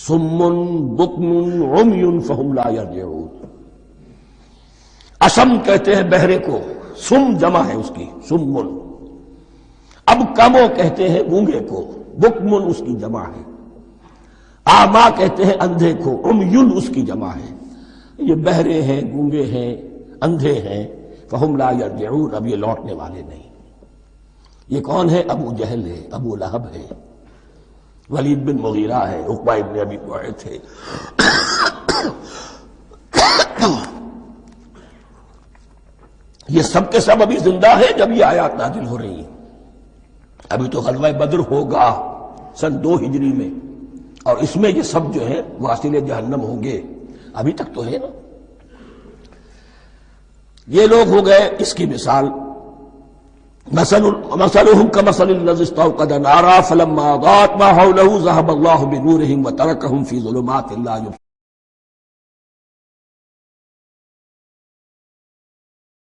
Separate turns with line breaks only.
صم بکم عمی فہم لا یرجعون. اسم کہتے ہیں بہرے کو، سم جمع ہے اس کی، سمن. اب کمو کہتے ہیں گونگے کو، بکمن اس کی جمع ہے. آما کہتے ہیں اندھے کو، عمیٌ اس کی جمع ہے. یہ بہرے ہیں، گونگے ہیں، اندھے ہیں. فہم لا یرجعون، اب یہ لوٹنے والے نہیں. یہ کون ہے؟ ابو جہل ہے، ابو لہب ہے، ولید بن مغیرہ ہے، عقبہ ابن ابی معیط ہے. یہ سب کے سب ابھی زندہ ہیں جب یہ آیات نازل ہو رہی ہیں. ابھی تو غزوہ بدر ہوگا سن 2 ہجری میں، اور اس میں یہ سب جو ہیں واصل جہنم ہوں گے. ابھی تک تو ہے نا. یہ لوگ ہو گئے. اس کی مثال مثلهم كمثل الذي استوقد نارا فلما اضاءت ما حوله ذهب الله بنورهم وتركهم في ظلمات لا يبصرون.